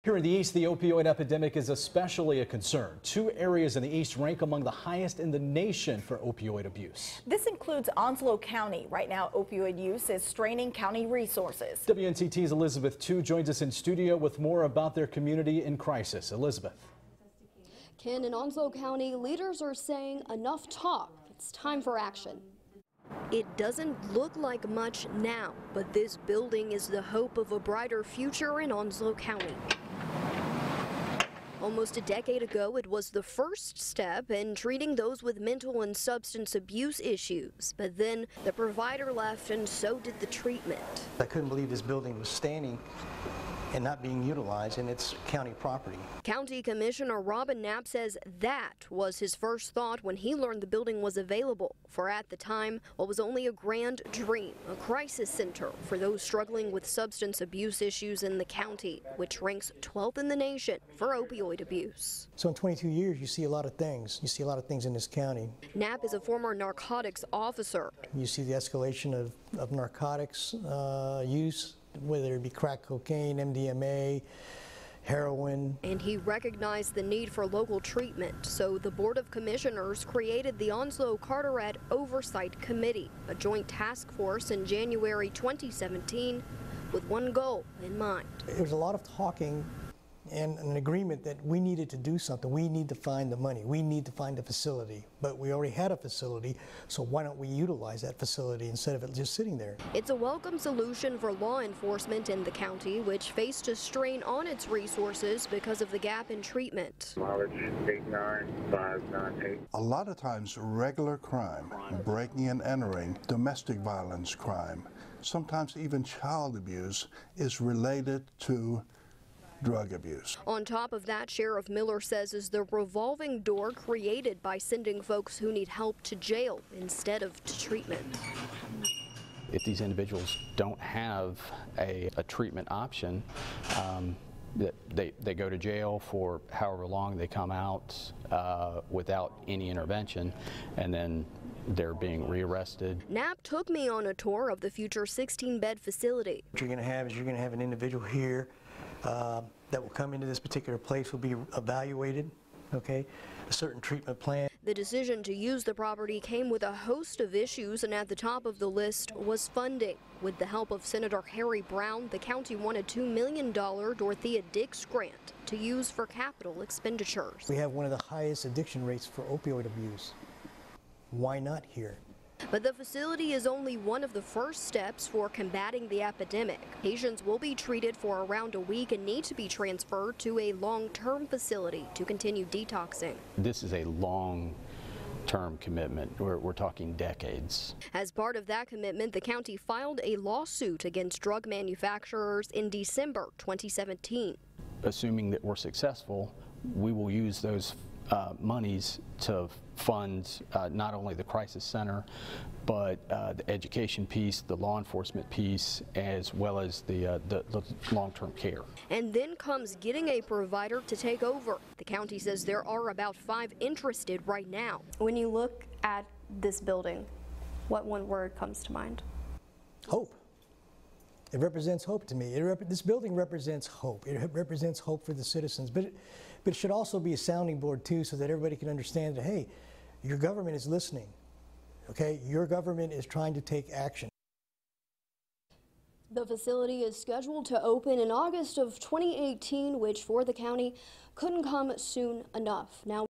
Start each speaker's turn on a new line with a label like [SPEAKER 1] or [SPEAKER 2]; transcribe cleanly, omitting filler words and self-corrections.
[SPEAKER 1] Here in the East, the opioid epidemic is especially a concern. 2 areas in the East rank among the highest in the nation for opioid abuse.
[SPEAKER 2] This includes Onslow County. Right now, opioid use is straining county resources.
[SPEAKER 1] WNCT's Elizabeth Tu joins us in studio with more about their community in crisis. Elizabeth.
[SPEAKER 3] Ken, in Onslow County, leaders are saying enough talk. It's time for action. It doesn't look like much now, but this building is the hope of a brighter future in Onslow County. Almost a decade ago, it was the first step in treating those with mental and substance abuse issues. But then the provider left, and so did the treatment.
[SPEAKER 4] I couldn't believe this building was standing and not being utilized, and it's county property.
[SPEAKER 3] County Commissioner Robin Knapp says that was his first thought when he learned the building was available for, at the time, what was only a grand dream, a crisis center for those struggling with substance abuse issues in the county, which ranks 12th in the nation for opioid abuse.
[SPEAKER 4] So in 22 years, you see a lot of things. You see a lot of things in this county.
[SPEAKER 3] Knapp is a former narcotics officer.
[SPEAKER 4] You see the escalation of narcotics use, whether it be crack cocaine, MDMA, heroin.
[SPEAKER 3] And he recognized the need for local treatment, so the Board of Commissioners created the Onslow Carteret Oversight Committee, a joint task force in January 2017 with one goal in mind.
[SPEAKER 4] There was a lot of talking and an agreement that we needed to do something. We need to find the money. We need to find a facility. But we already had a facility, so why don't we utilize that facility instead of it just sitting there?
[SPEAKER 3] It's a welcome solution for law enforcement in the county, which faced a strain on its resources because of the gap in treatment.
[SPEAKER 5] Mileage 89598.
[SPEAKER 6] A lot of times regular crime, breaking and entering, domestic violence crime, sometimes even child abuse is related to drug abuse.
[SPEAKER 3] On top of that, Sheriff Miller says is the revolving door created by sending folks who need help to jail instead of to treatment.
[SPEAKER 7] If these individuals don't have a treatment option, they go to jail for however long, they come out without any intervention, and then they're being rearrested.
[SPEAKER 3] Knapp took me on a tour of the future 16-bed facility.
[SPEAKER 4] What you're going to have is you're going to have an individual here that will come into this particular place, will be evaluated, okay, a certain treatment plan.
[SPEAKER 3] The decision to use the property came with a host of issues, and at the top of the list was funding. With the help of Senator Harry Brown, the county won a $2 million Dorothea Dix grant to use for capital expenditures.
[SPEAKER 4] We have one of the highest addiction rates for opioid abuse. Why not here?
[SPEAKER 3] But the facility is only one of the first steps for combating the epidemic. Patients will be treated for around a week and need to be transferred to a long-term facility to continue detoxing.
[SPEAKER 7] This is a long-term commitment. We're talking decades.
[SPEAKER 3] As part of that commitment, the county filed a lawsuit against drug manufacturers in December 2017.
[SPEAKER 7] Assuming that we're successful, we will use those monies to fund not only the crisis center, but the education piece, the law enforcement piece, as well as the long-term care.
[SPEAKER 3] And then comes getting a provider to take over. The county says there are about 5 interested right now. When you look at this building, what one word comes to mind?
[SPEAKER 4] Hope. It represents hope to me. This building represents hope. It represents hope for the citizens, but it should also be a sounding board too, so that everybody can understand that, hey, your government is listening, okay? Your government is trying to take action.
[SPEAKER 3] The facility is scheduled to open in August of 2018, which for the county couldn't come soon enough. Now